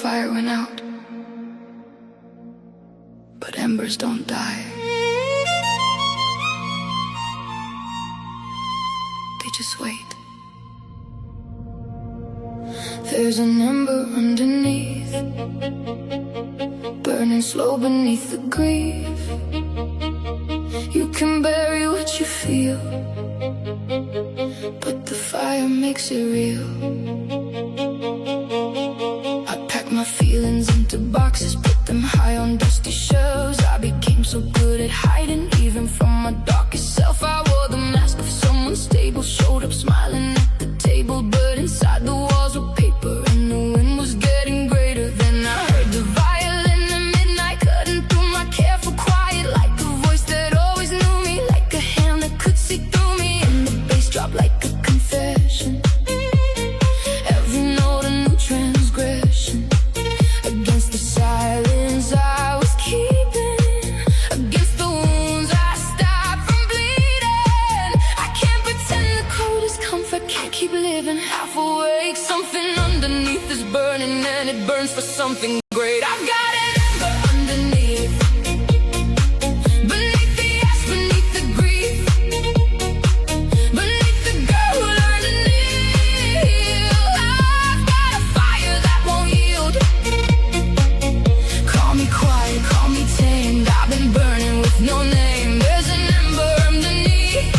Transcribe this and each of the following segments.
fire went out, but embers don't die. They just wait. There's an ember underneath, burning slow beneath the grief. You can bury what you feel, but the fire makes it real. I pack my feelings into boxes, put them high on dusty shelves. I became so good at hiding, even from my darkest self. I wore the mask of someone stable, showed up smiling at the table, but inside the walls were paper, and the wind was getting greater. Then I heard the violin at midnight, cutting through my careful quiet, like a voice that always knew me, like a hand that could see through me. And the bass dropped like a confession, every note a new transgression. Against the silence I was keeping, against the wounds I stopped from bleeding. I can't pretend the cold is comfort, can't keep living half awake. Something underneath is burning, and it burns for something great. I've got an ember underneath, beneath the ash, beneath the grief, beneath the girl who learned to kneel. I've got a fire that won't yield. Call me quiet, call me tamed, I've been burning with no name. There's an ember underneath,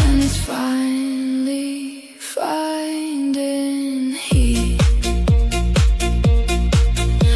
and it's finally finding heat.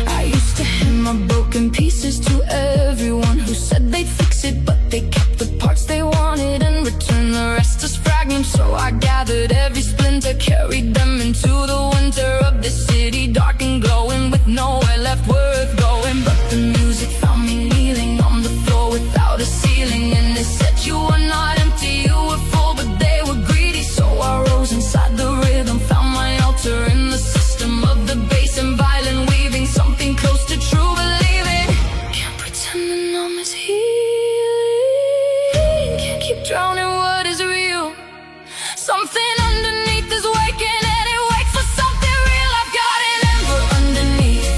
I used to hand my broken pieces to everyone who said they'd fix it, but they kept the parts they wanted and returned the rest as fragments. So I gathered every splinter, carried them into the winter of this city, dark and glowing, with nowhere left worth going. But the music found me kneeling on the floor without a ceiling, and they said you were not empty, you were full, but they were greedy. So I rose inside the rhythm, found my altar in the system of the bass and violin, weaving something close to true believing. Can't pretend the numb is healing, can't keep drowning what is real. Something underneath is waking, and it wakes for something real. I've got an ember underneath,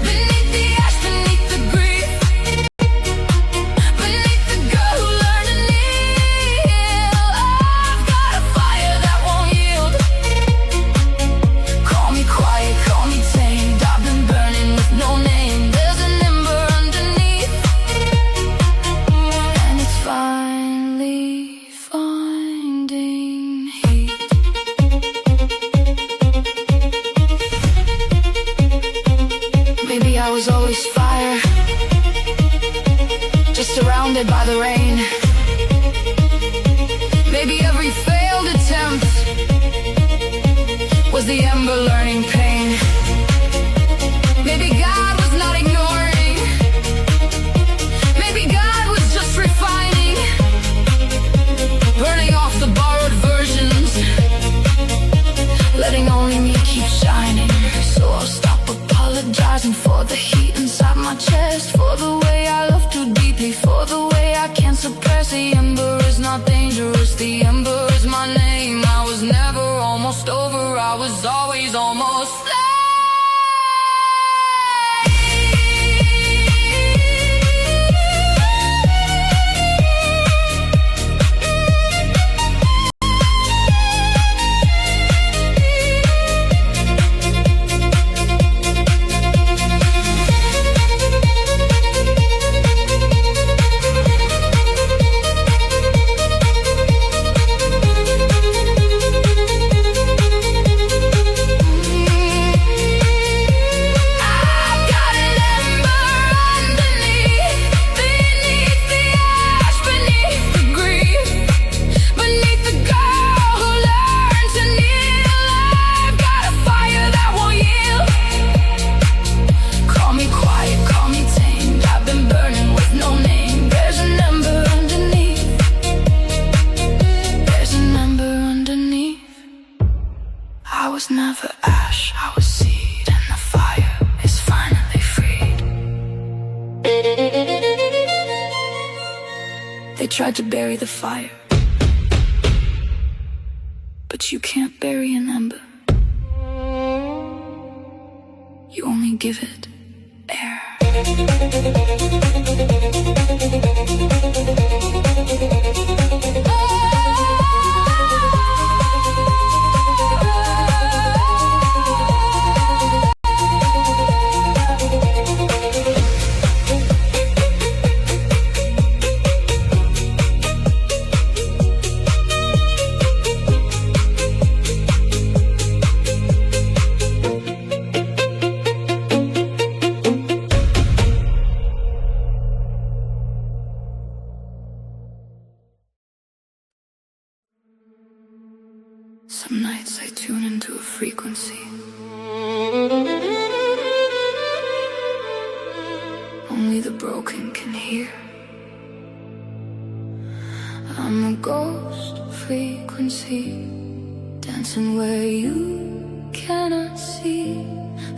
beneath the ash, beneath the grief, beneath the girl who learned to kneel. I've got a fire that won't yield. Call me quiet, call me tamed, I've been burning with no name. There's an ember underneath, and it's finally finding heat. Maybe I was always fire, just surrounded by the rain. Maybe every failed attempt was the ember learning pain. Maybe God was not ignoring, maybe God was just refining, burning off the borrowed versions, letting only me keep shining. So I'll stop apologizing for the heat inside my chest, for the way I love too deeply, for the way I can't suppress. The ember is not dangerous, the ember is my name. I was never almost over, I was always almost there. was never ash, I was seed, and the fire is finally freed. They tried to bury the fire, but you can't bury an ember. only give it air. Some nights I tune into a frequency only the broken can hear. I'm a ghost frequency, dancing where you cannot see.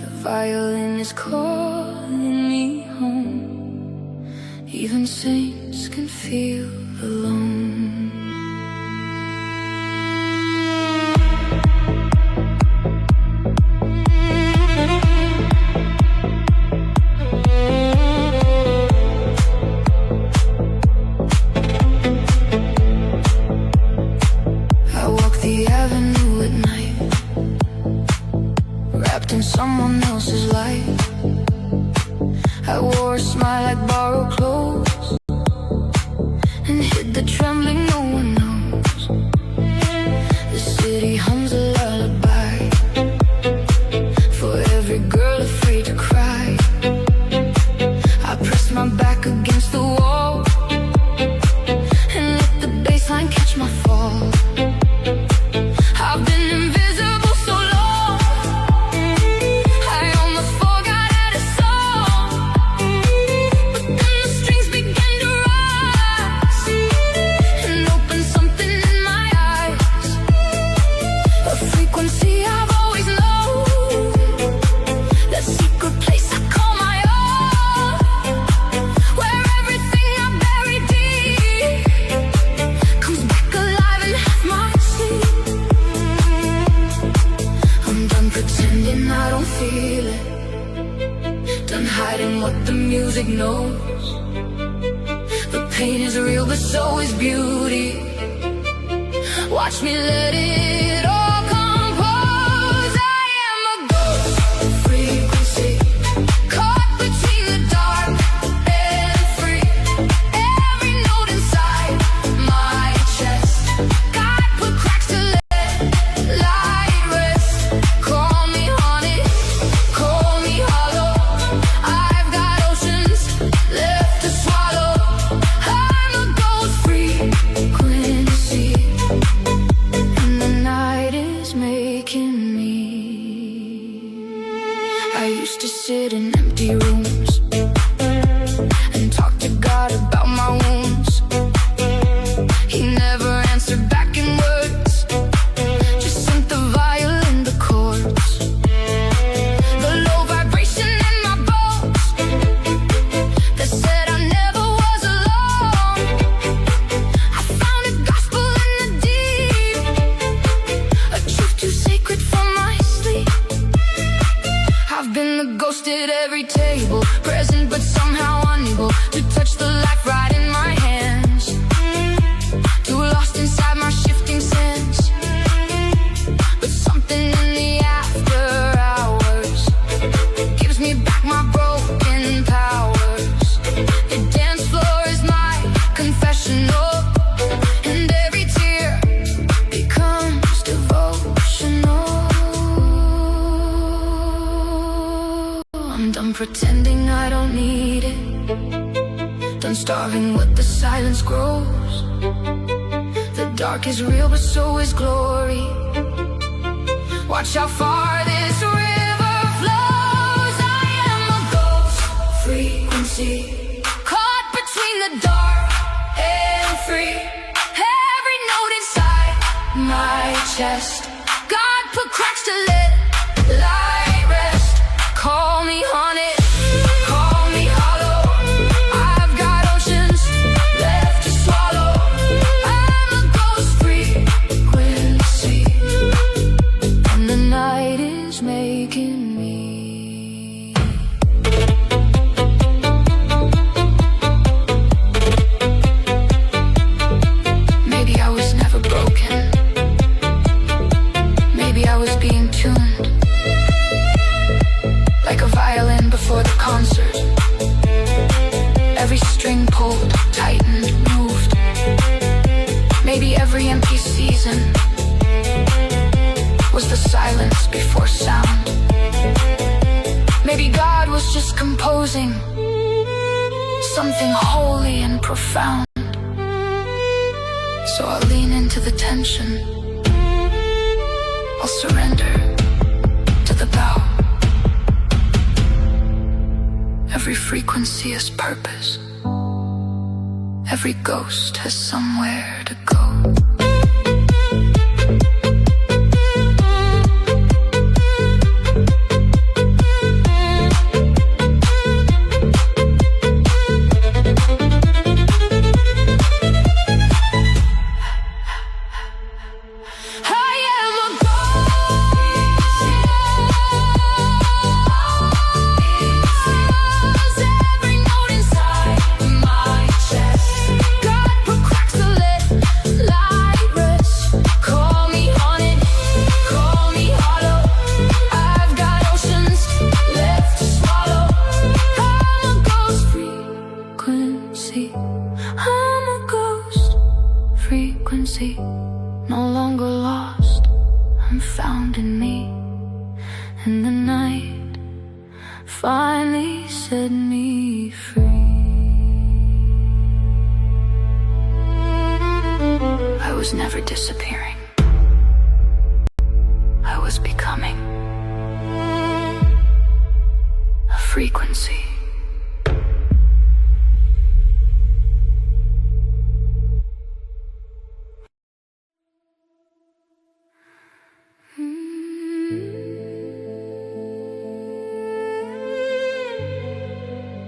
The violin is calling me home. Even saints can feel alone. In someone else's life, I wore a smile like borrowed clothes and hid the trembling no one knows. The city hums a lullaby for every girl afraid to cry. I press my back against the wall and let the bassline catch my fall. I've been invisible so long, I almost forgot how to song. But then the strings began to rise and open something in my eyes. A frequency I've always known, that secret place I call my own, where everything I buried deep comes back alive in half my sleep. I'm done pretending I don't feel it, done hiding what the music knows. The pain is real, but so is beauty. Watch me let it all compose. I am a ghost frequency, caught between the dark and free. Every note inside my chest, God put cracks to let light rest. Call me haunted, call me hollow. I've got oceans left to swallow. I'm a ghost frequency, and the night is making me. I used to sit in empty rooms and talk to God about my wounds. He never answered back in words, just sent the violin the chords. The low vibration in my bones that said I never was alone. I found a gospel in the deep, a truth too sacred for my sleep. I've been the ghost at every table, present but somehow unable to touch the life right in my hands. Too lost inside my shifting sands, but something in the after hours gives me back my broken powers. The dance floor is my confessional, and every tear becomes devotional. I'm done pretending I don't need it, done starving what the silence grows. The dark is real, but so is glory. Watch how far this river flows. I am a ghost frequency, caught between the dark and free. Every note inside my chest, God put cracks to let light rest. Call me haunted, call me hollow. I've got oceans left to swallow. I'm a ghost frequency, and the night is making me. the empty season was the silence before sound. Maybe God was just composing something holy and profound. So I'll lean into the tension, I'll surrender to the bow. Every frequency has purpose, every ghost has somewhere to go. No longer lost, I'm found in me. And the night finally set me free. I was never disappearing, I was becoming a frequency.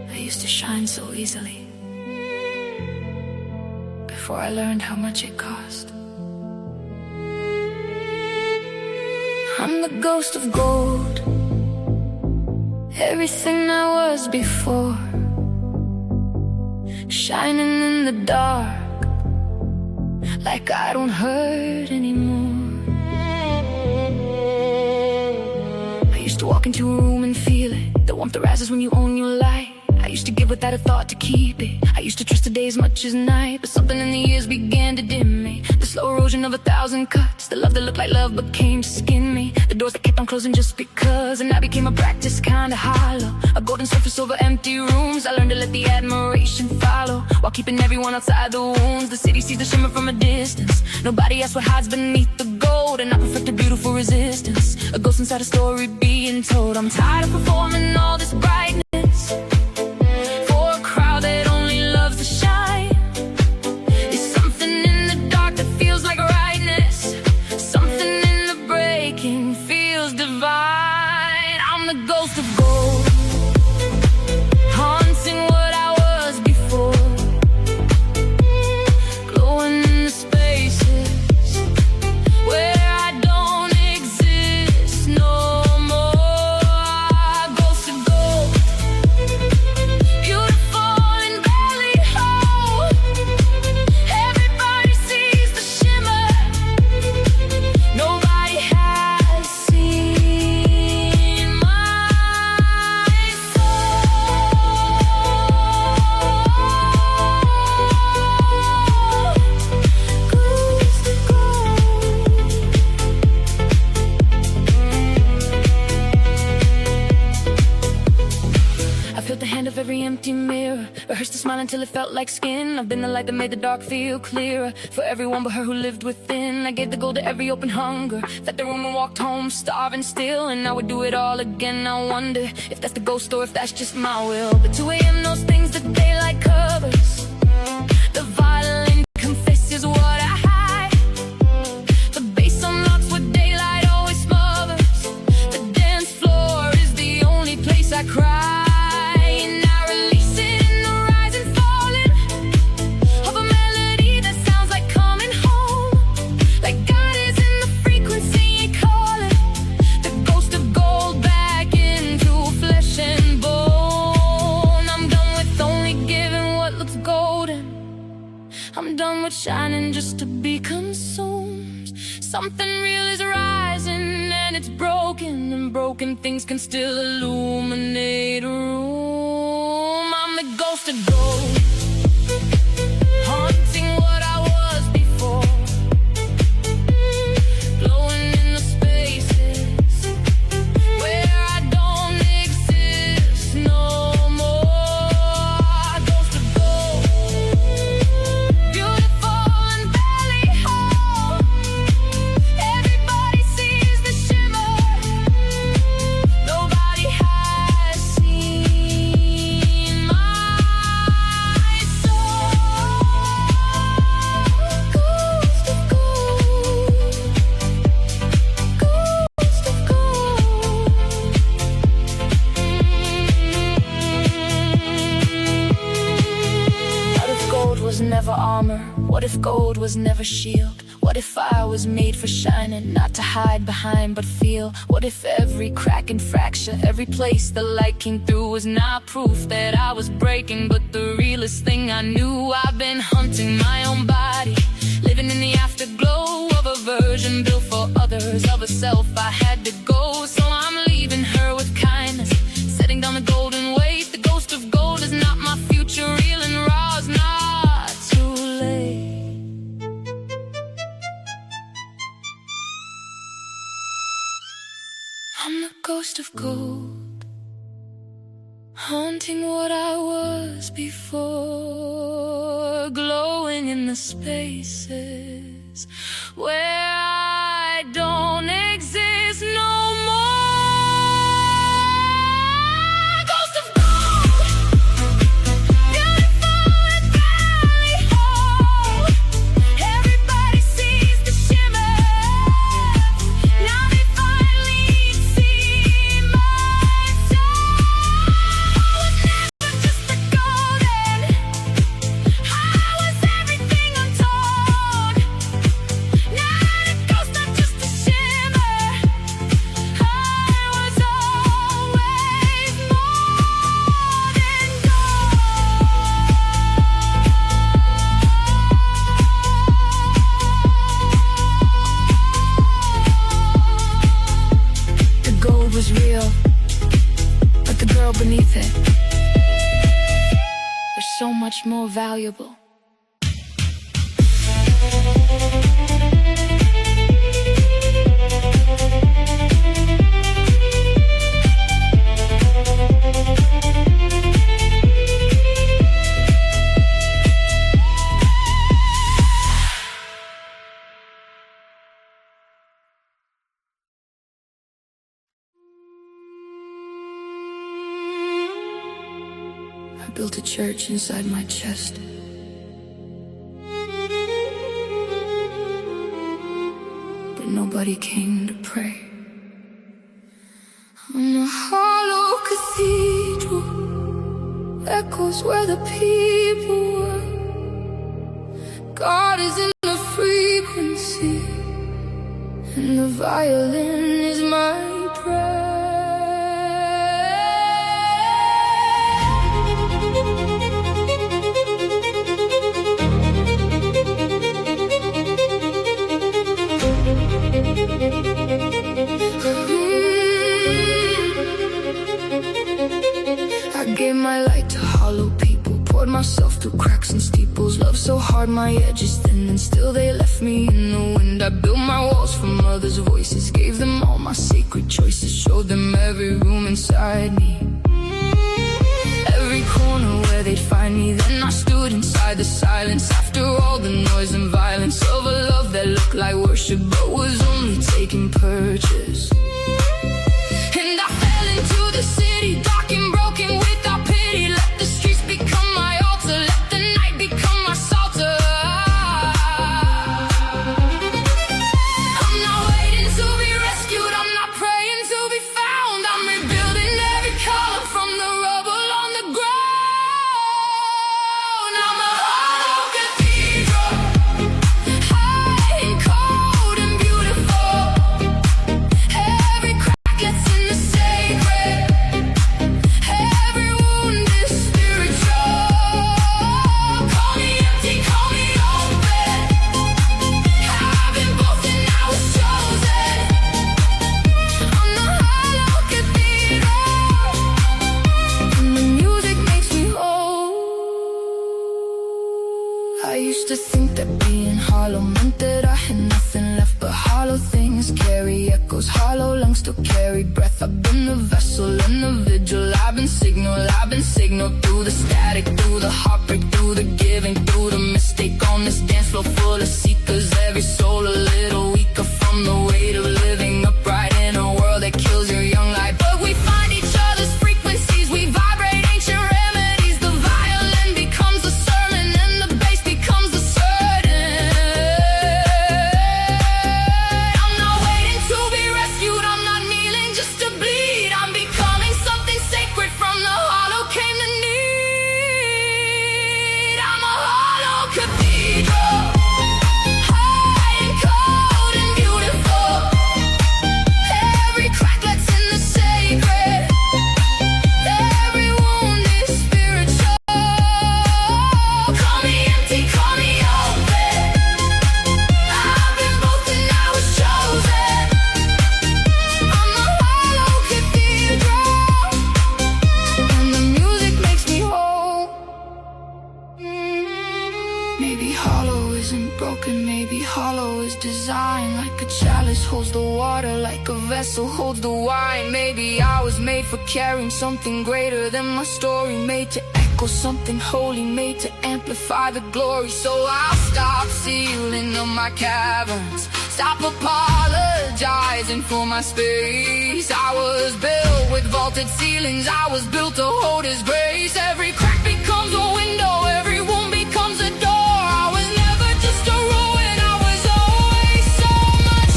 I used to shine so easily before I learned how much it cost. I'm the ghost of gold, everything I was before, shining in the dark like I don't hurt anymore. I used to walk into a room and feel it, the warmth that rises when you own your light. I used to give without a thought to keep it, I used to trust the day as much as night. But something in the years began to dim me, the slow erosion of 1,000 cuts, the love that looked like love but came to skin me, the doors that kept on closing just because. And I became a practice kinda hollow, a golden surface over empty rooms. I learned to let the admiration follow, while keeping everyone outside the wounds. The city sees the shimmer from a distance, nobody asks what hides beneath the gold. And I perfect a beautiful resistance, a ghost inside a story being told. I'm tired of performing all this brightness for a crowd that only loves to shine. There's something in the dark that feels like rightness, something in the breaking feels divine. I'm the ghost of gold, haunting what I was before, glowing in the spaces where I don't exist no more. Ghost of gold, beautiful and barely whole. Everybody sees the shimmer, nobody has seen my soul. Ghost of gold. I felt the hand of every empty mirror, rehearsed the smile until it felt like skin. I've been the light that made the dark feel clearer, for everyone but her who lived within. I gave the gold to every open hunger, fed the room and walked home starving still. And I would do it all again. I wonder if that's the ghost or if that's just my will. But 2 a.m. those things that daylight covers, the violin confesses what I hide, the bass unlocks what daylight always smothers. The dance floor is the only place I cry. And I release it in the rise and falling of a melody that sounds like coming home, like God is in the frequency calling the ghost of gold back into flesh and bone. I'm done with only giving what looks golden, I'm done with shining just to be consumed. Something real is rising and it's broken, and broken things can still illuminate a room. I'm the ghost of gold, haunting what I was before, gold was never shield? What if I was made for shining, not to hide behind but feel? What if every crack and fracture, every place the light came through was not proof that I was breaking, but the realest thing I knew? I've been hunting my own body, living in the afterglow of a version built for others, of a self I had to go. So I'm leaving her with kindness, setting down the golden weight. The ghost of gold is not my future, real and raw is not too late. I'm the ghost of gold, haunting what I was before, glowing in the spaces where I don't exist no more. Ghost of gold, beautiful and valley whole. Everybody sees the shimmer. Now they finally see my soul. Was never just a golden. I was everything untold. Now the ghost, not just a shimmer. I was always more than gold. The gold was real, but the girl beneath it was so much more valuable. I built a church inside my chest, but nobody came to pray. I'm a hollow cathedral, echoes where the people were. God is in the frequency, and the violin is my prayer. I gave my light to hollow people, poured myself through cracks and steeples. Love so hard my edges thin, and still they left me in the wind. I built my walls from others' voices, gave them all my sacred choices, showed them every room inside me, every corner where they'd find me. Then I stood inside the silence, after all the noise and violence of a love that looked like worship but was only taking purchase. And I fell into the city, dark and broken without pity. Let the streets become my altar, let the night become my psalter. I'm not waiting to be rescued, I'm not praying to be found. I'm rebuilding every color from the rubble on the ground. I'm a hollow cathedral, high and cold and beautiful. Every crack lets in the sacred, every wound is spiritual. Call me empty, call me open. I've been both and I was chosen. I'm the hollow cathedral, and the music makes me whole. I used to think that being hollow meant that I had nothing left, but hollow things carry echoes, hollow lungs still carry breath. I've been the vessel and the vigil, I've been signal through the static, through the heartbreak, through the giving, through the mistake on this dance floor full of seekers. Every soul a little weaker from the weight of living upright in a world that kills your young life. But we find each other's frequencies, we vibrate ancient remedies. The violin becomes a sermon and the bass becomes a certain. I'm not waiting to be rescued, I'm not kneeling just to bleed. I'm becoming something sacred, from the hollow came the need. I'm a hollow cathedral. divine, like a chalice holds the water, like a vessel holds the wine. Maybe I was made for carrying something greater than my story, made to echo something holy, made to amplify the glory. So I'll stop sealing up my caverns, stop apologizing for my space. I was built with vaulted ceilings, I was built to hold His grace. Every crack becomes a window, every wound becomes a door. I was never just a ruin, I was always so much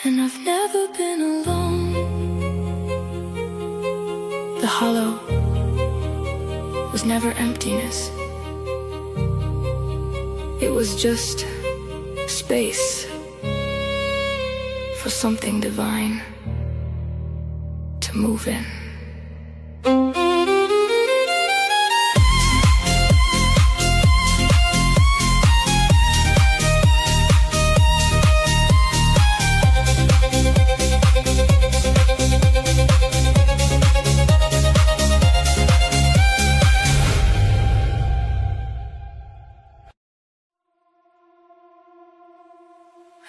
and I've never been alone. The hollow was never emptiness. It was just space for something divine to move in.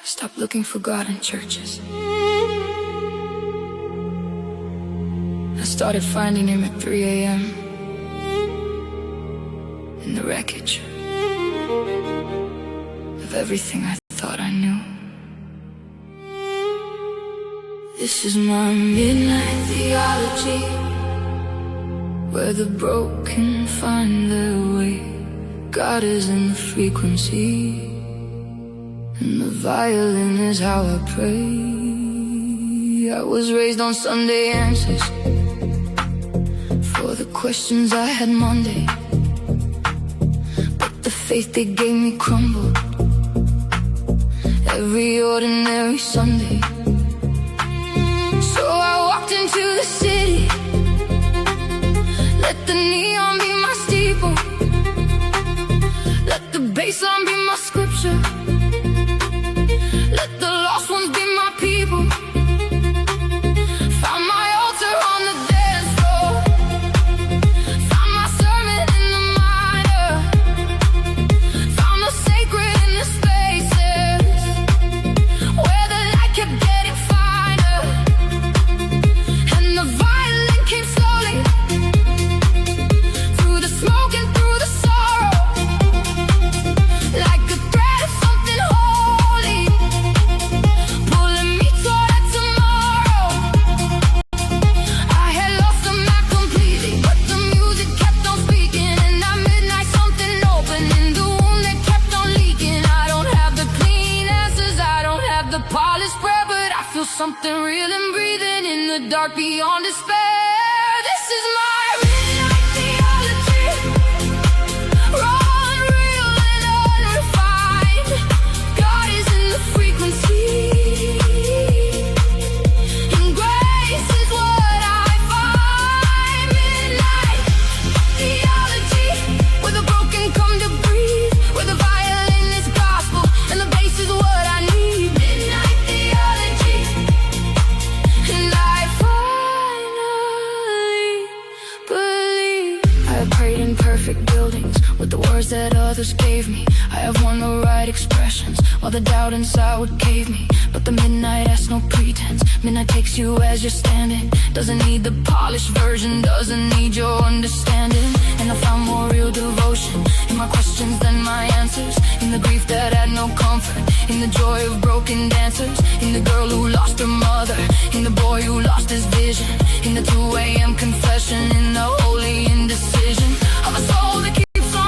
Stop looking for God in churches. I started finding Him at 3 a.m. in the wreckage of everything I thought I knew. This is my midnight theology, where the broken find their way. God is in the frequency, and the violin is how I pray. I was raised on Sunday answers for the questions I had Monday, but the faith they gave me crumbled every ordinary Sunday. So I walked into the city, let the neon be my steeple, let the bassline be my scripture, let the lost ones be my people. Found my altar on the dance floor, found my sermon in the minor, found the sacred in the spaces where the light kept getting finer, and the violin came slowly through the smoke and through the sorrow, like a thread of something holy, pulling me toward a tomorrow. I had lost the map completely, but the music kept on speaking, and at midnight something opened in the wound that kept on leaking. I don't have the clean answers, I don't have the polished prayer, but I feel something real and breathing in the dark beyond despair. This is my midnight theology, raw and real and unrefined. God is in the frequency, and grace is what I find. Midnight theology, where the broken come to breathe, where the violin is gospel and the bass is what I need. Midnight theology, and I finally believe. I have prayed in perfect buildings with the words that others gave me. I have won the right expressions while the doubt inside would cave me. But the midnight asks no pretense. Midnight takes you as you're standing, doesn't need the polished version, doesn't need your understanding. And I found more real devotion in my questions than my answers, in the grief that had no comfort, in the joy of broken dancers, in the girl who lost her mother, in the boy who lost his vision, in the 2 a.m. confession, in the holy indecision of a soul that keeps on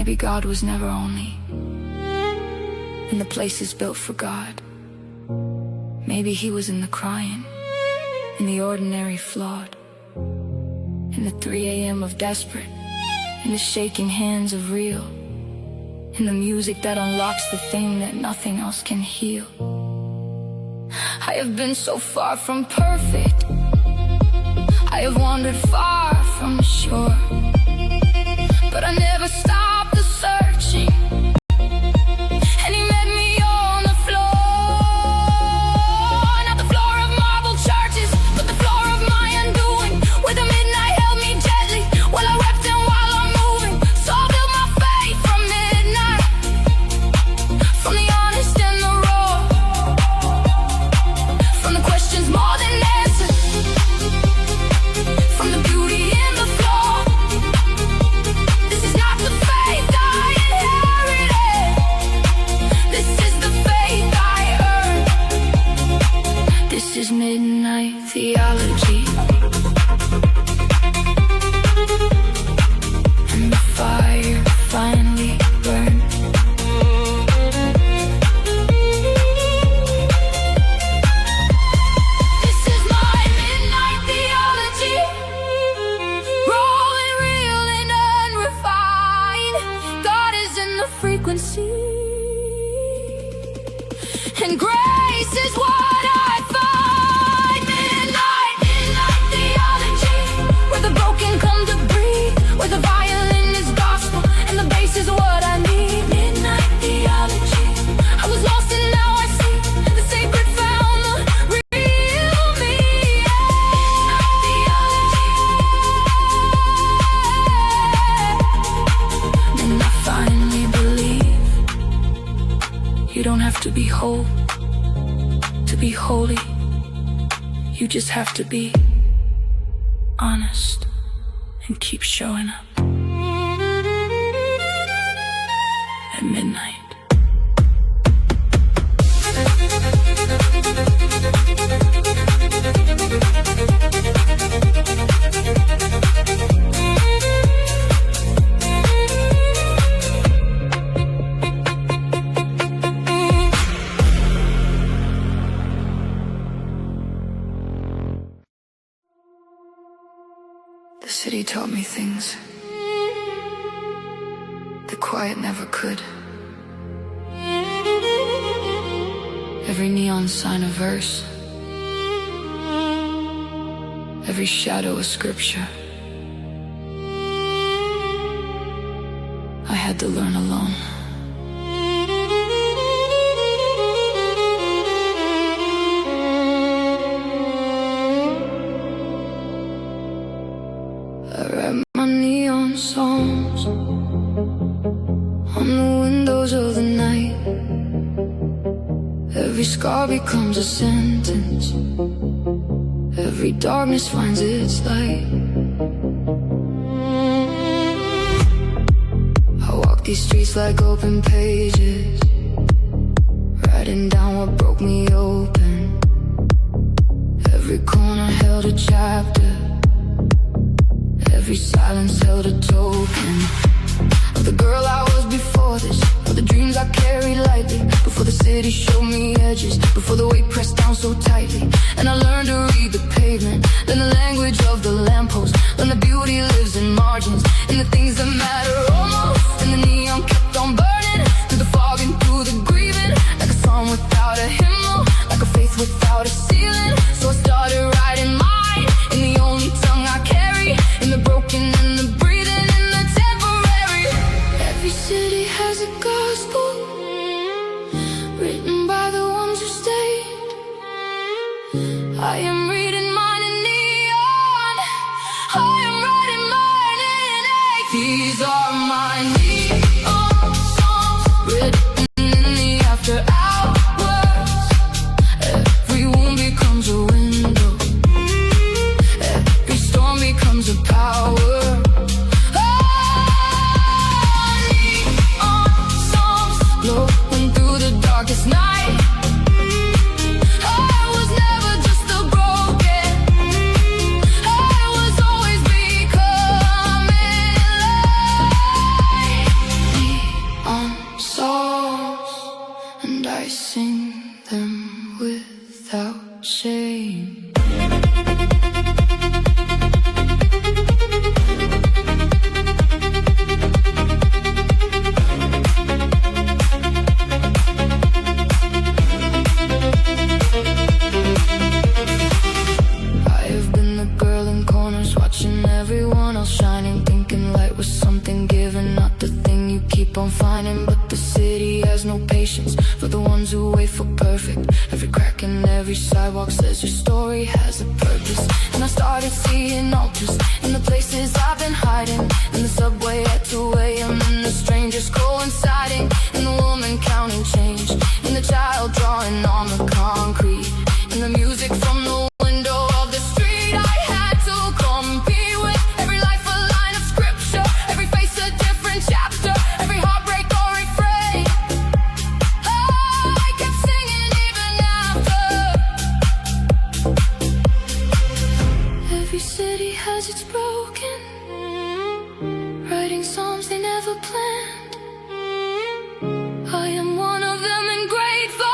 Maybe God was never only in the places built for God. Maybe he was in the crying, in the ordinary flawed, in the 3 a.m. of desperate, in the shaking hands of real, in the music that unlocks the thing that nothing else can heal. I have been so far from perfect, I have wandered far from the shore, but I never stopped the searching, and he met me on the floor. Not the floor of marble churches, but the floor of my undoing, where the midnight held me gently while I wept and while I'm moving. So I built my faith from midnight, from the honest and the raw, from the questions more than answers, from the beauty in the flaw. This is not the faith I inherited, this is the faith I earned. This is midnight theology, and the fire finally burned. This is my midnight theology, raw and real and unrefined. God is in the frequency, and grace is what I find. Midnight, midnight theology, where the broken come to breathe, where the violin is gospel and the bass is what I need. Midnight theology, I was lost and now I see the sacred found the real me. Midnight theology, and I finally believe you don't have to be whole to be holy. You just have to be honest and keep showing up at midnight. The city taught me things the quiet never could. Every neon sign a verse, every shadow a scripture. I had to learn alone. I write my neon songs on the windows of the night. Every scar becomes a sentence, every darkness finds its light. I walk these streets like open pages, writing down what broke me open. Every corner held a chapter, every silence held a token of the girl I was before this, of the dreams I carried lightly, before the city showed me edges, before the weight pressed down so tightly. And I learned to read the pavement, then the language of the lamppost, when the beauty lives in margins, in the things that matter almost. And the neon kept on burning, through the fog and through the grieving, like a song without a hymnal, like a faith without a ceiling. So I started writing mine, in the only tongue I carry, in the broken and the breathing and the temporary. Every city has a gospel, written by the ones who stayed. I am reading mine in neon, I am writing mine in ink. These are my neon songs, written in the after hours. Every wound becomes a window, every storm becomes a power. Neon songs glowing through the darkest night. I was never just a broken, I was always becoming light. keep on finding, but the city has no patience for the ones who wait for perfect. Every crack in every sidewalk says your story has a purpose. And I started seeing altars in the places I've been hiding, in the subway at 2 a.m. and the strangers coinciding, and the woman counting change, and the child drawing on the concrete, and the music from the window of the street. I had to compete with every life a line of scripture, every face a different chapter, every heartbreak or refrain. Oh, I kept singing even after. Every city has its broken, writing songs they never planned. I am one of them and grateful.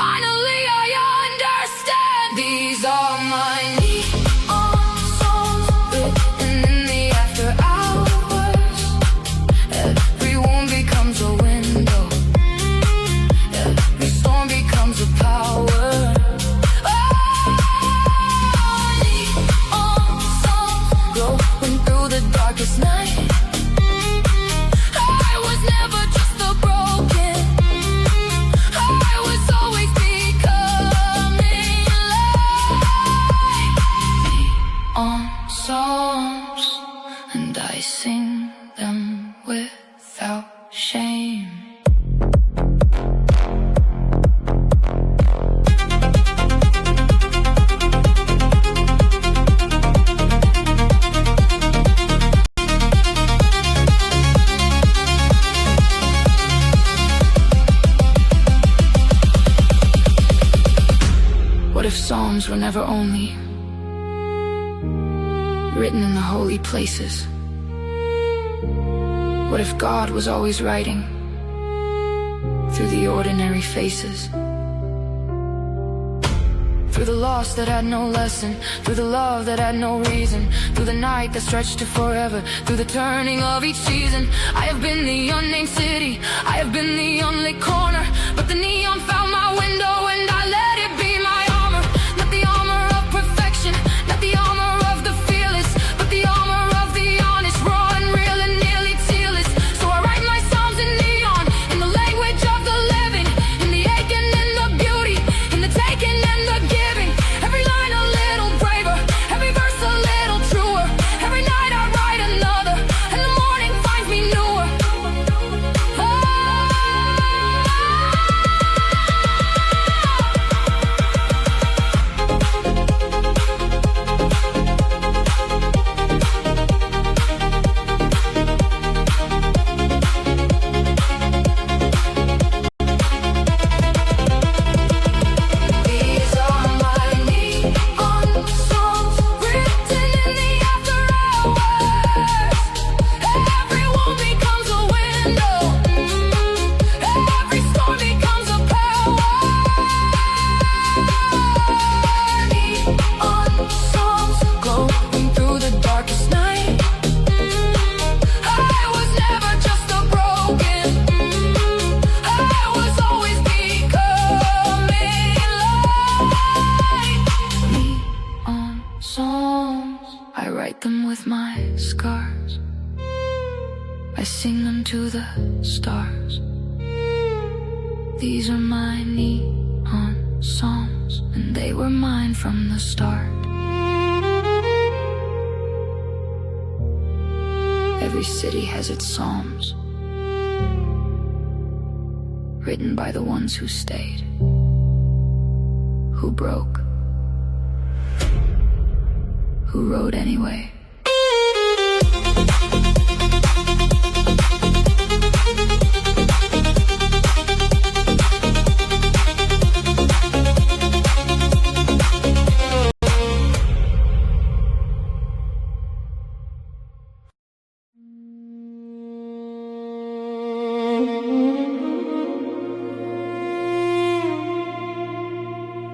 Finally I understand. These are my neon songs written in the after hours. Every wound becomes a window, every storm becomes a power. Oh, neon songs glowing through the darkest night. I was never just the broken, I was always becoming light. On songs, and I sing them without shame. What if Psalms were never only written in the holy places? What if God was always writing through the ordinary faces? Through the loss that had no lesson, through the love that had no reason, through the night that stretched to forever, through the turning of each season. I have been the unnamed city, I have been the unlit corner, but the neon found my window and I let it be my armor. Not the armor of perfection, not the armor of the fearless, but the armor of the honest, raw and real and nearly tearless. So I write my psalms in neon, in the language of the living, in the aching and the beauty, in the taking and the giving. Every line a little braver, every verse a little truer. Every night I write another, and the morning finds me newer. These are my neon songs written in the after hours. Every wall becomes a window, every storm becomes a power. Neon songs glowing through the darkest night. I was never just a broken, I was always becoming light. Neon songs, I write them with my scars, I sing them to the stars. These are my neon songs, and they were mine from the start. Every city has its psalms, written by the ones who stayed, who broke, who rode anyway.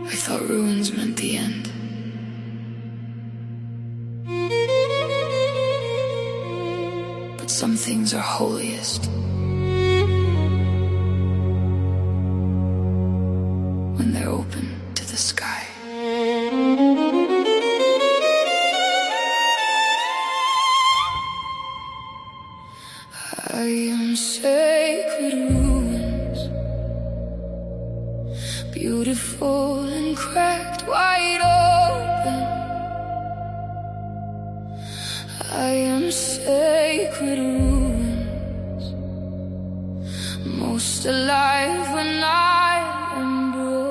I thought ruins meant the end. But some things are holiest when they're open to the sky. I am sacred ruins, beautiful and cracked wide open. I am sacred ruins, most alive when I am broken.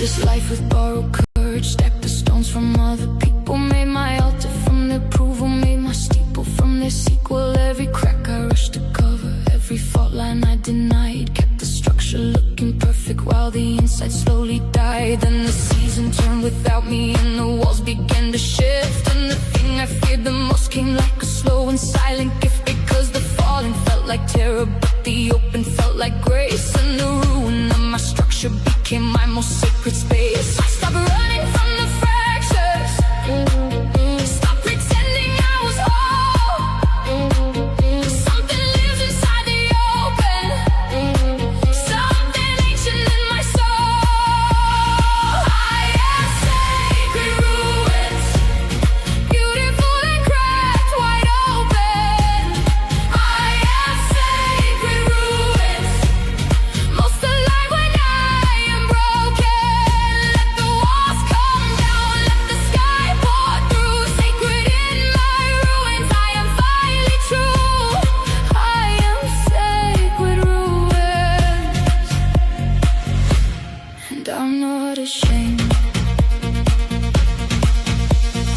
This life with borrowed courage, stacked the stones from other people, made my altar from their approval, made my steeple from their sequel. Every crack I rushed to cover, every fault line I denied, kept the structure looking perfect while the inside slowly died. Then the season turned without me and the walls began to shift, and the thing I feared the most came like a slow and silent gift, because the falling felt like terror, but the open felt like grace, and the ruin of my structure became my most sacred space. I stopped running from the fractures, stopped pretending I was whole. Something lives inside the open, something ancient in my soul. I am sacred ruins, beautiful and cracked wide open. I am sacred ruins, most alive when I am broken. Let the walls come down, let the sky pour through. Sacred in my ruins, I am finally true. I am sacred ruins, and I'm not ashamed.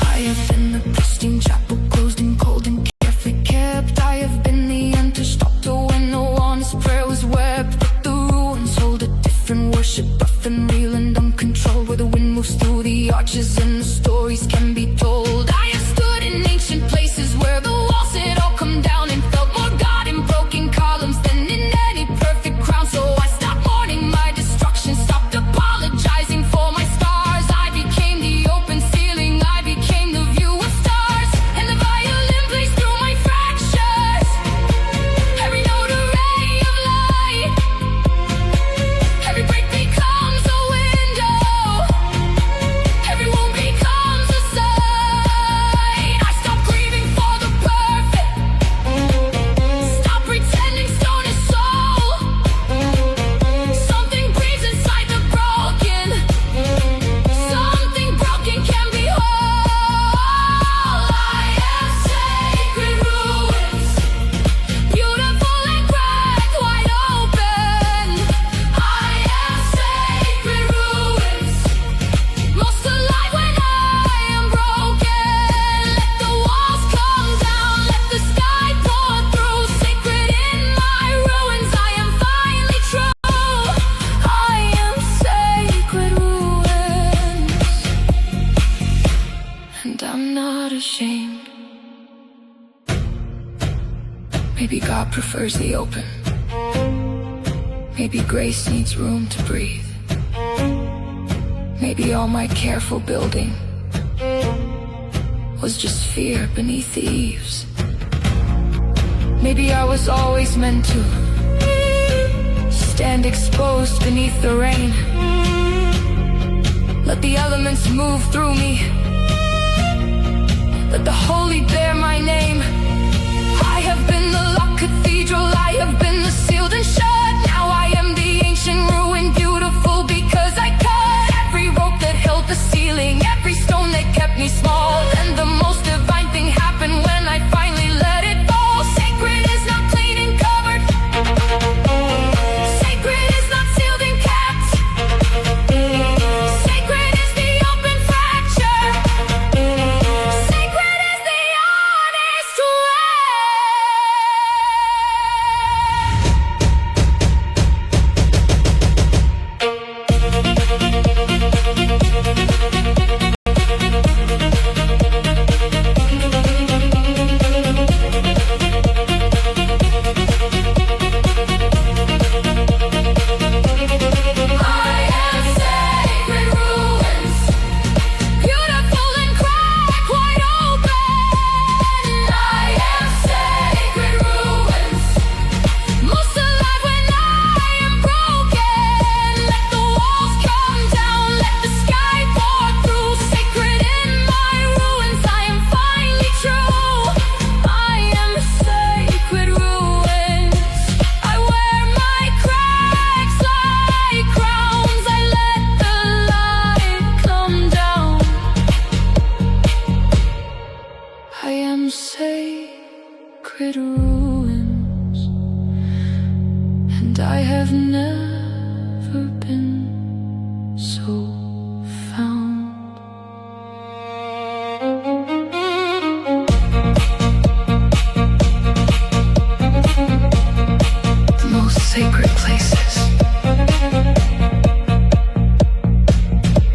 I have been the pristine chapel, closed and cold and carefully kept. I have been the enter stopped when no honest prayer was wept. But the ruins hold a different worship, rough and real and uncontrolled, where the wind moves through the arches and the stories can be told. I have stood in ancient places where the walls had all come down, and felt more God in broken columns than in any perfect crown. So I stopped mourning my destruction, stopped apologizing for my scars. I became the open ceiling, I became the view of stars, and the violin plays through my fractures. Every note a ray of light, every break becomes a window, every wound becomes a sight. I stopped grieving for the perfect, stop pretending stone is soul. Something breathes inside the broken, something broken can be whole. I am sacred ruins, beautiful and cracked wide open. I am sacred ruins, most alive when I am broken. Let the walls come down, let the sky pour through. Sacred in my ruins, I am finally true. I am sacred ruins, and I'm not ashamed. Maybe God prefers the open, maybe grace needs room to breathe. Maybe all my careful building was just fear beneath the eaves. Maybe I was always meant to stand exposed beneath the rain, let the elements move through me, let the holy bear my name. I have been the locked cathedral, I have been the sealed and shut. Now I am the ancient ruin, beautiful because I cut every rope that held the ceiling, every stone that kept me small. And the most divine thing happened when I finally let it fall. Sacred is not clean and covered, sacred is not sealed and kept, sacred is the open fracture, sacred is the honest truth. so found. The most sacred places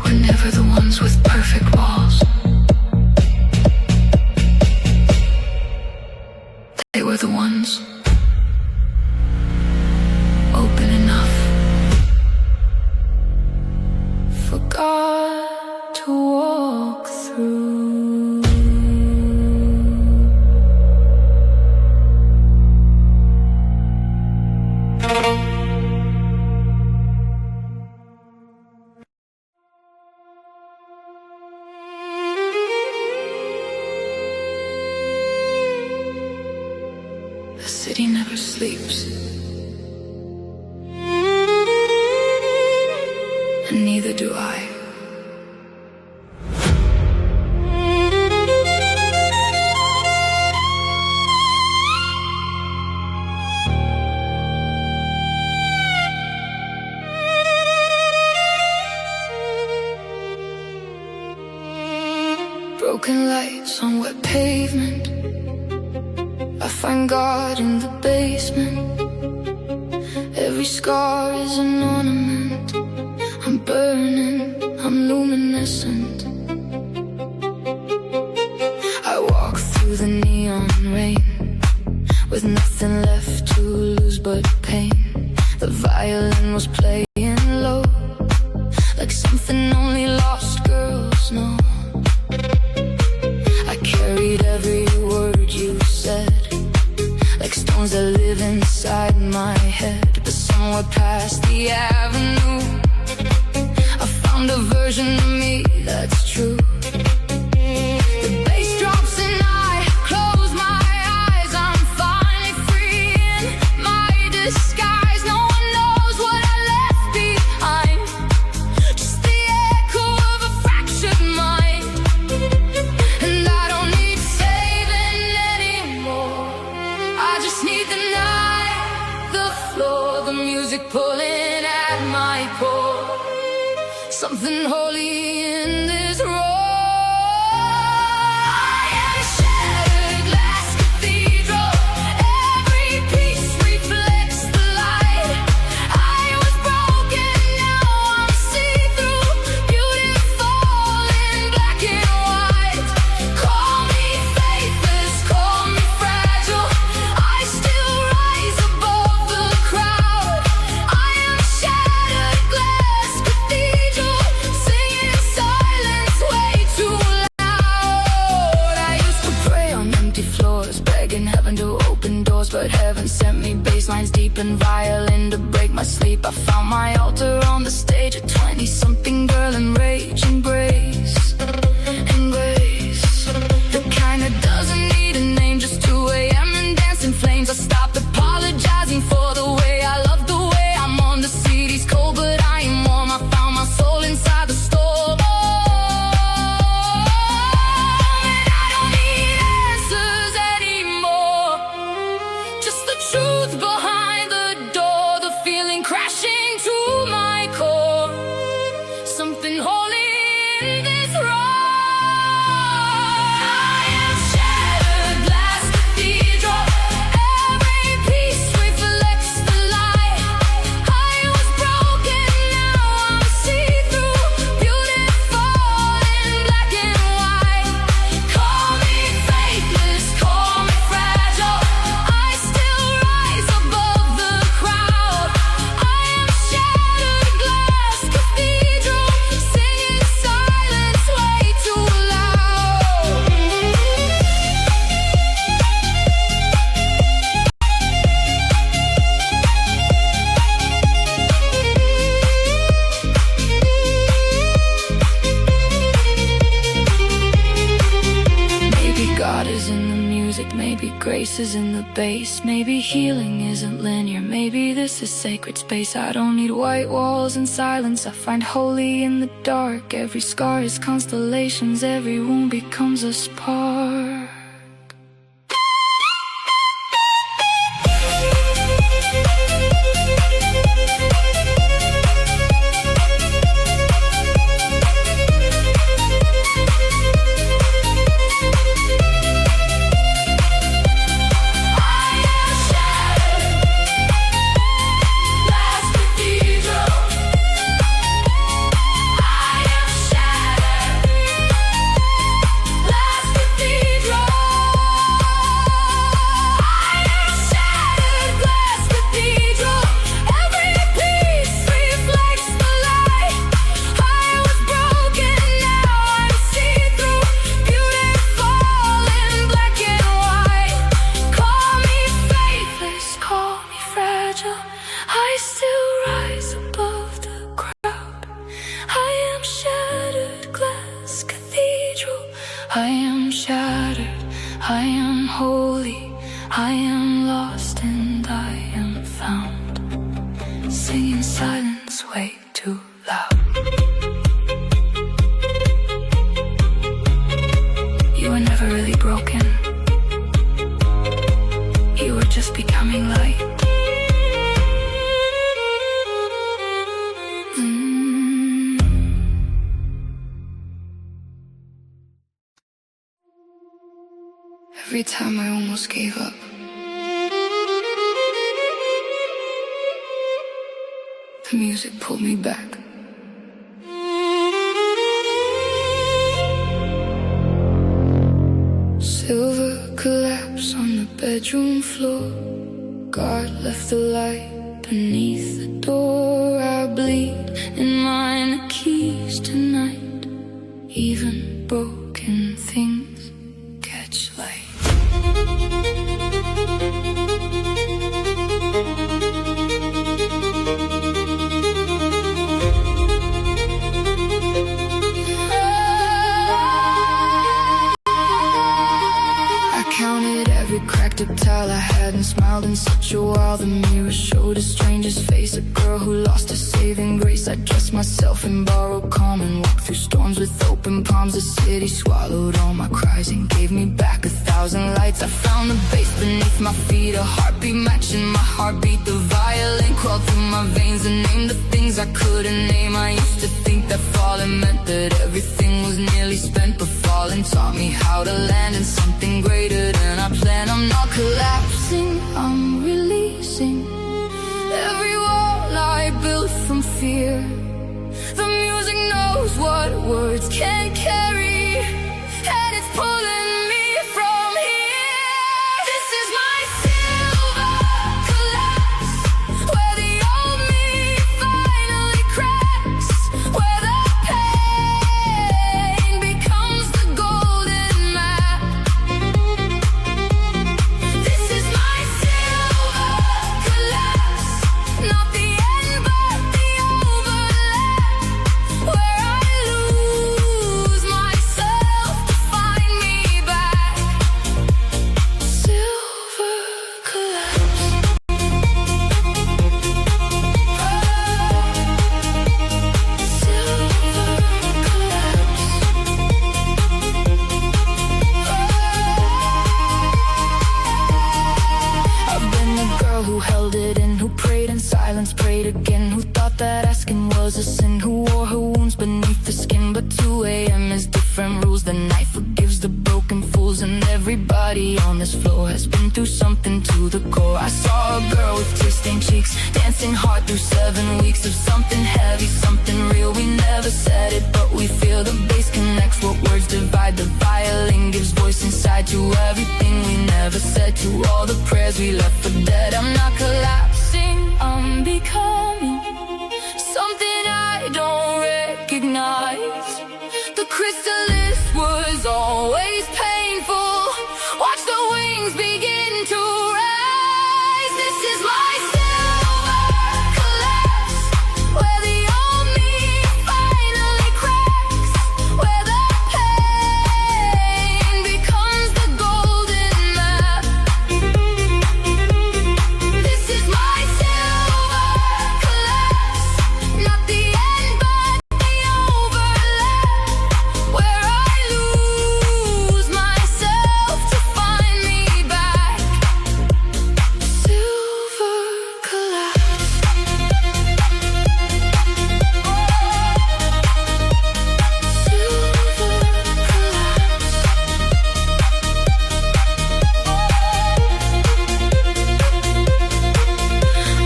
were never the ones with perfect walls. They were the ones open enough for God to walk through. The city never sleeps, and neither do I. Broken lights on wet pavement, I find God in the basement. Every scar is an ornament. I'm burning, I'm luminescent. I walk through the neon rain with nothing left to lose but pain. The violin was playing low, like something only lost girls know. I carried every word you said, like stones that live inside my head. But somewhere past the avenue, I found a version of me that's true. The bass drops and I close my eyes. I'm finally free in my disguise. No one knows what I left behind, just the echo of a fractured mind. And I don't need saving anymore. I just need the night, the floor, the music pulling at my core. Something holy in this roar. I am shattered glass cathedral. Every piece reflects the light. I was broken, now I'm see-through, beautiful in black and white. Call me faithless, call me fragile, I still rise above the crowd. I am shattered glass cathedral, singing silence way too loud. I used to pray on empty floors, begging heaven to open doors, but heaven sent me bass lines deep and violin to break my sleep. I found my altar on the stage, a 20-something girl in rage and grace. And grace, the kind that doesn't need a name, just 2 a.m. and dancing flames. I stopped apologizing for the way I love the way I'm on. The city's cold, but I am warm. I found my soul inside the storm. And I don't need answers anymore, just the truth behind the door, the feeling crashing to my core. Something holy in this roar. I am shattered glass cathedral. Every piece reflects the light. I was broken, now I'm see-through, beautiful in black and white. Call me faithless, call me fragile, I still rise above the crowd. I am shattered glass cathedral, singing silence way too loud. Maybe God is in the music, maybe grace is in the bass, maybe healing isn't linear, maybe this is sacred space. I don't need white walls and silence, I find holy in the dark. Every scar is constellations, every wound becomes a spark. I am shattered, I am holy, I am lost and I am found, singing silence way too loud. You were never really broken, you were just becoming light. Every time I almost gave up, the music pulled me back. Silver collapse on the bedroom floor. God left the light beneath the door. I bleed in minor keys tonight. Even broken things catch light. Cracked up tile I hadn't smiled in such a while. The mirror showed a stranger's face, a girl who lost her saving grace. I dressed myself in borrowed calm and walked through storms with open palms. The city swallowed all my cries and gave me back 1,000 lights. I found the bass beneath my feet, a heartbeat matching my heartbeat. The violin crawled through my veins and named the things I couldn't name. I used to think that falling meant that everything was nearly spent, but falling taught me how to land in something greater than I planned. I'm not collapsing, I'm releasing every wall I built from fear. The music knows what words can't carry, and it's pulling me from here. This is my silver collapse, where the old me finally cracks, where the pain becomes the golden map. This is my silver collapse, not the end but the overlap, where I lose myself to find me back. Silver collapse. Silver collapse. I've been the girl who held it in, who prayed in silence, prayed again, who thought that asking was a sin, who wore her wounds beneath the skin. But 2 a.m. is different rules. The night forgives the broken fools, and everybody on this floor has been through something to the core. I saw a girl with twisting cheeks, dancing hard through 7 weeks of something heavy, something real. We never said it, but we feel the bass connects what words divide. The violin gives voice inside to everything we never said, to all the prayers we left for dead. I'm not collapsing, I'm becoming something I don't recognize. The chrysalis was always painful. Watch the wings begin to rise. This is my silver collapse, where the old me finally cracks, where the pain becomes the golden map. This is my silver collapse, not the end but the overlap, where I lose myself to find me back. Silver collapse. Silver collapse.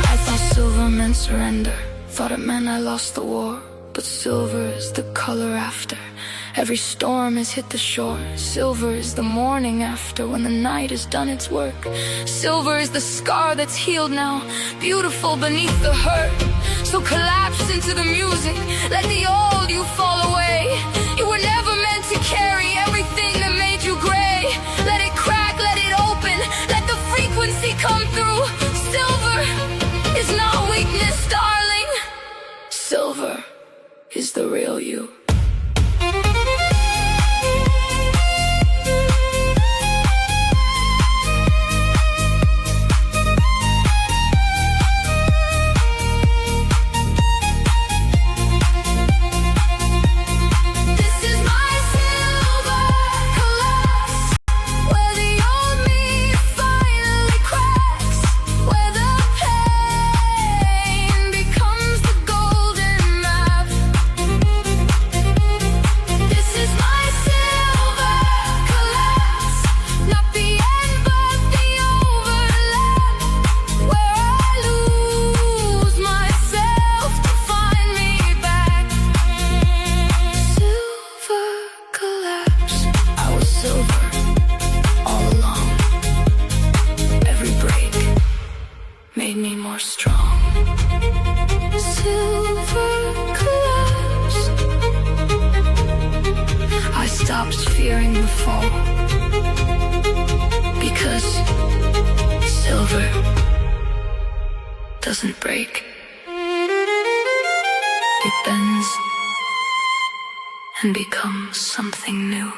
I thought silver meant surrender, thought it meant I lost the war. But silver is the color after every storm has hit the shore. Silver is the morning after, when the night has done its work. Silver is the scar that's healed now, beautiful beneath the hurt. So collapse into the music, let the old you fall away. You were never meant to carry everything that made you gray. Let it crack, let it open, let the frequency come through. Silver is not weakness, darling. Silver is the real you. fearing the fall. Because silver doesn't break. It bends and becomes something new.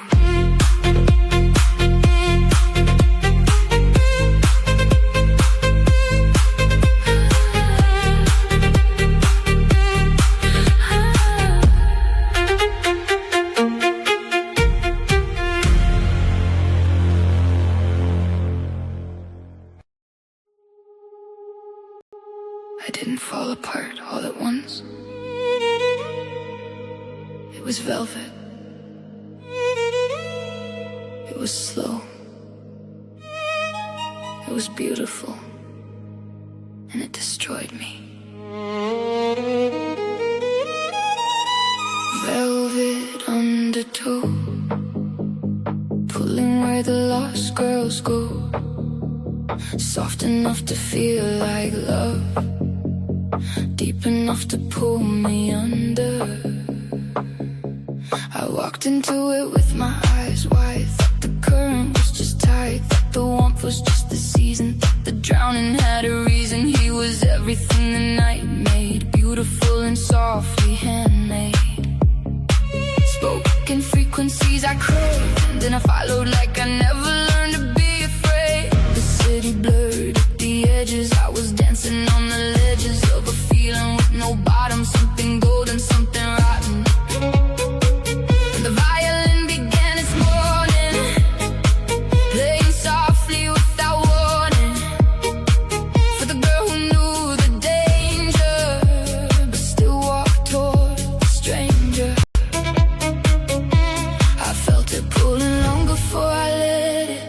I didn't fall apart all at once. It was velvet. It was slow. It was beautiful. And it destroyed me. Velvet undertow, pulling where the lost girls go. Soft enough to feel like love, deep enough to pull me under. I walked into it with my eyes wide. Thought the current was just tight. Thought the warmth was just the season. Thought the drowning had a reason. He was everything the night made, beautiful and softly handmade. Spoke in frequencies I craved, and then I followed like I never learned to be afraid. The city blurred at the edges. I was dancing on the ledges of a feeling with no bottom. Something golden, something rotten. And the violin began its morning, playing softly without warning. For the girl who knew the danger, but still walked toward the stranger. I felt it pulling long before I let it.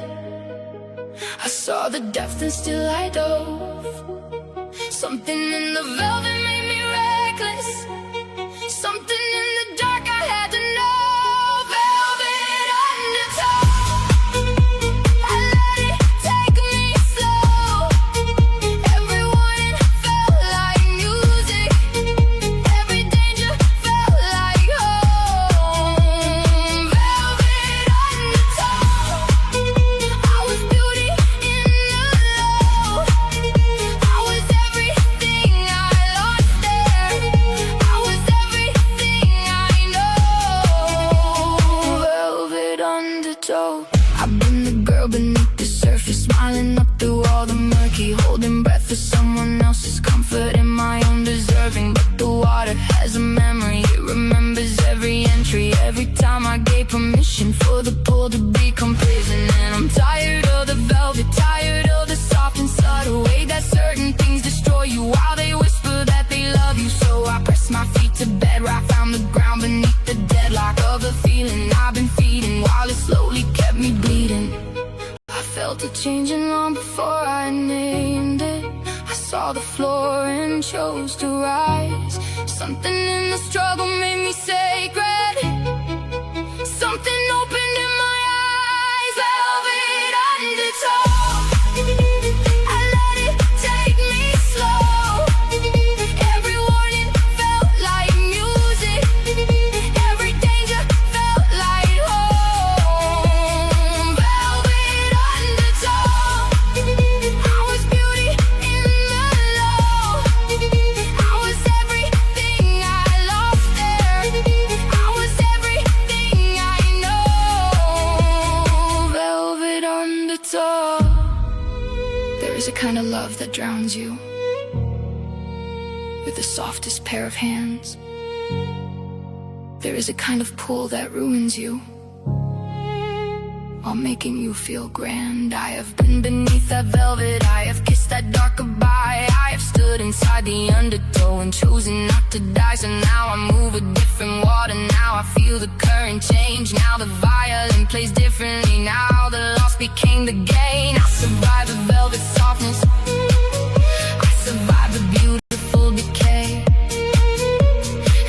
I saw the depth and still I dove. Something in the velvet made me reckless. Something in the dark I had to know. Velvet undertow, I let it take me slow. Every warning felt like music. Every danger felt like home. Velvet undertow, I was beauty in the low. I was everything I lost there. I was everything I know. Velvet undertow. I've been the girl beneath the surface, smiling up through all the murky, holding breath for someone else's comfort and my own deserving. But the water has a memory, it remembers every entry. Every time I gave permission for the pull to become prison. And I'm tired of the velvet, tired of the soft and subtle way that certain things destroy you while they whisper that they love you. So I pressed my feet to bed where I found the ground beneath the deadlock of a feeling I've been feeding while it slowly kept me bleeding. I felt it changing long before I named it. I saw the floor and chose to rise. Something in the struggle made me sacred. Something opened in my eyes. Velvet undertow, I let it take me slow. Every warning felt like music. Every danger felt like home. Velvet undertow, I was beauty in the low. I was everything I lost there. I was everything I know. Velvet undertow. There is a kind of love that drowns you with the softest pair of hands. There is a kind of pull that ruins you while making you feel grand. I have been beneath that velvet, I have kissed that dark goodbye. I have stood inside the undertow and chosen not to die. So now I move a different water, now I feel the current change. Now the violin plays differently, now the loss became the gain. I survived the velvet softness, I survived the beautiful decay.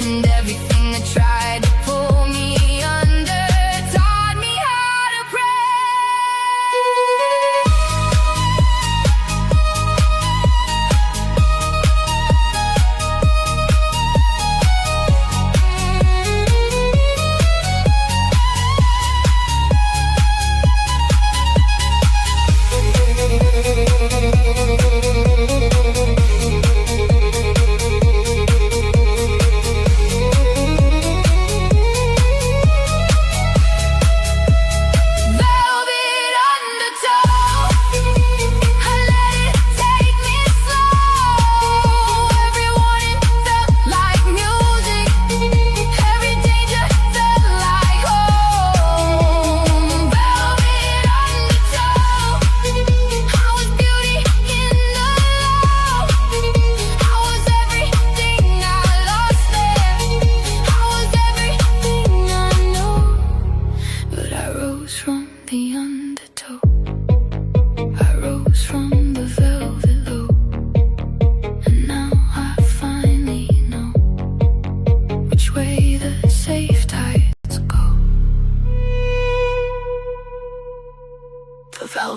And everything that tried to pull me under taught me how to pray.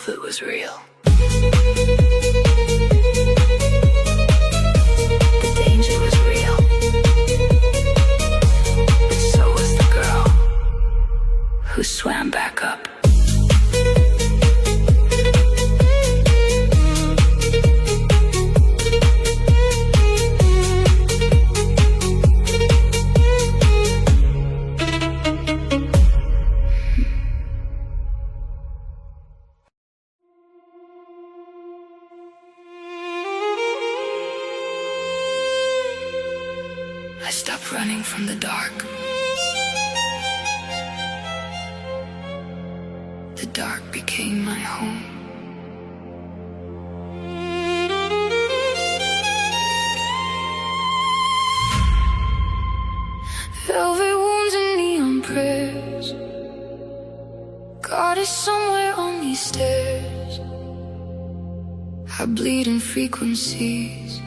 velvet was real. The danger was real. But so was the girl who swam back up. I stopped running from the dark. The dark became my home. Velvet wounds and neon prayers. God is somewhere on these stairs. I bleed in frequencies.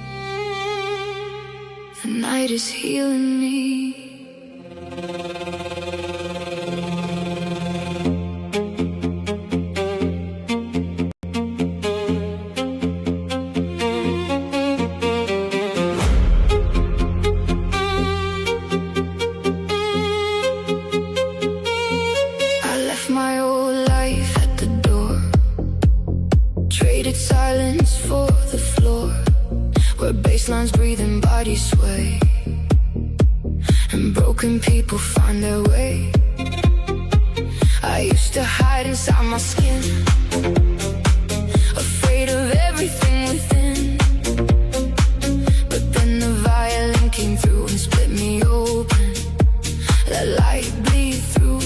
The night is healing me. I left my old life at the door, traded silence for the floor, where basslines breathe and bodies sway, and broken people find their way. I used to hide inside my skin, afraid of everything within. But then the violin came through and split me open, let light bleed through.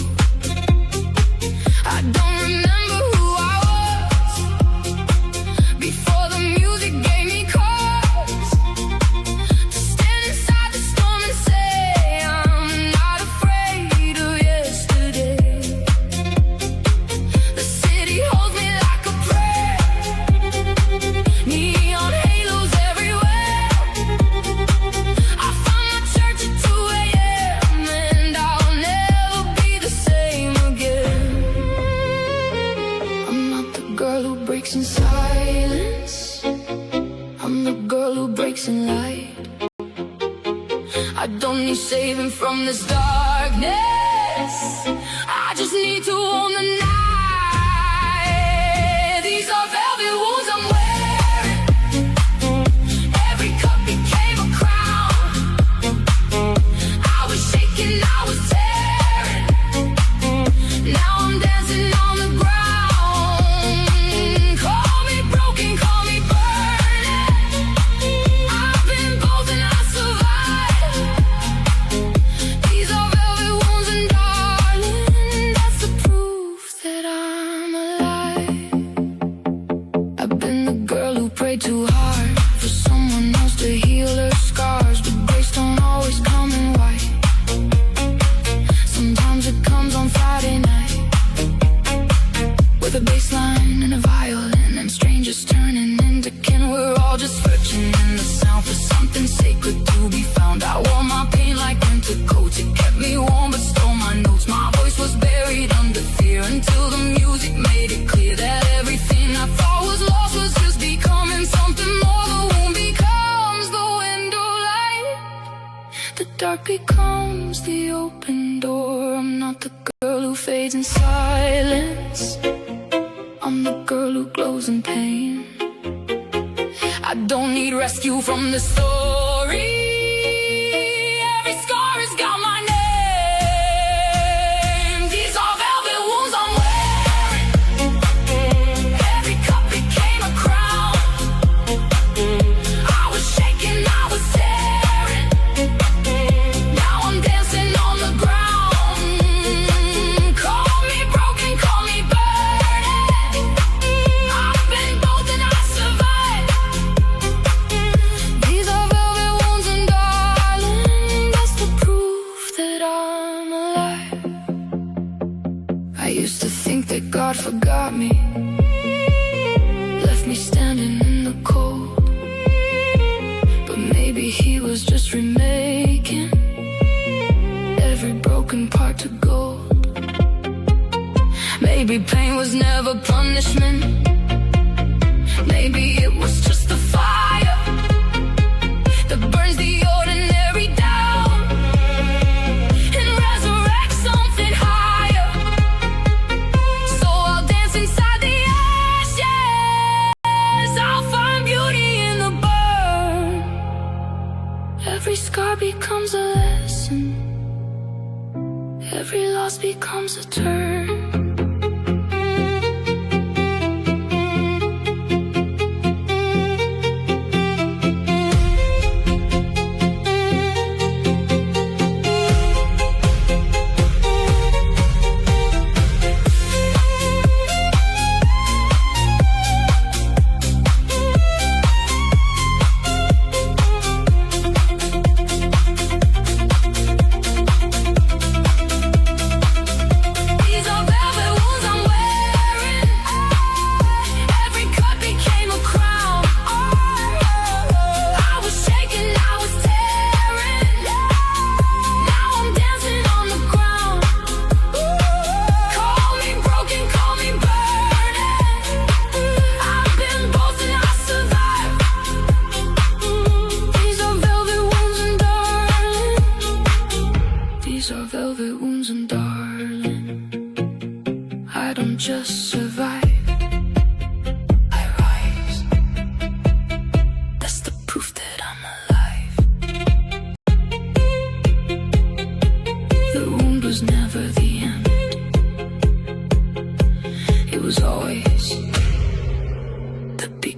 I don't remember who I was before the music gave me cause to stand inside the storm and say I'm not afraid of yesterday. The city holds me like a prayer, neon halos everywhere. I found my church at 2 a.m. and I'll never be the same again. I'm not the girl who breaks in silence, I'm the girl who breaks in light. I don't need saving from this darkness, I just need to own the night. These are velvet wounds I'm wearing, every cut became a crown. I was shaking, I was tearing, now I'm dancing on the ground. Call me broken, call me burning, I've been both and I survived. These are velvet wounds and darling, that's the proof that I'm alive. I've been the girl who prayed too hard for someone else to heal her scars, but grace don't always come in white. Sometimes it comes on Friday night, with a bass line and a violin, and strangers turning into kin. We're all just searching in the sound for something sacred to be found. I wore my pain like winter coats, it kept me warm but stole my notes. My voice was buried under fear until the music made it clear that everything I thought was lost was just becoming something more. The wound becomes the window light, the dark becomes the open door. I'm not the girl who fades in silence, I'm the girl who glows in pain. I don't need rescue from the story, every scar has got my name. These are velvet wounds I'm wearing, every cut became a crown. I was shaking, I was tearing, now I'm dancing on the ground. Call me broken, call me burning, I've been both and I survived. These are velvet wounds and darling, that's the proof that I'm alive. I used to think that God forgot me, left me standing in the cold, but maybe he was just remaking every broken part to gold. Maybe Maybe pain was never punishment. Maybe it was just the fire that burns the ordinary down and resurrects something higher. So I'll dance inside the ashes. I'll find beauty in the burn. Every scar becomes a lesson. Every loss becomes a turn. Just survive, I rise. That's the proof that I'm alive. The wound was never the end. It was always the beginning.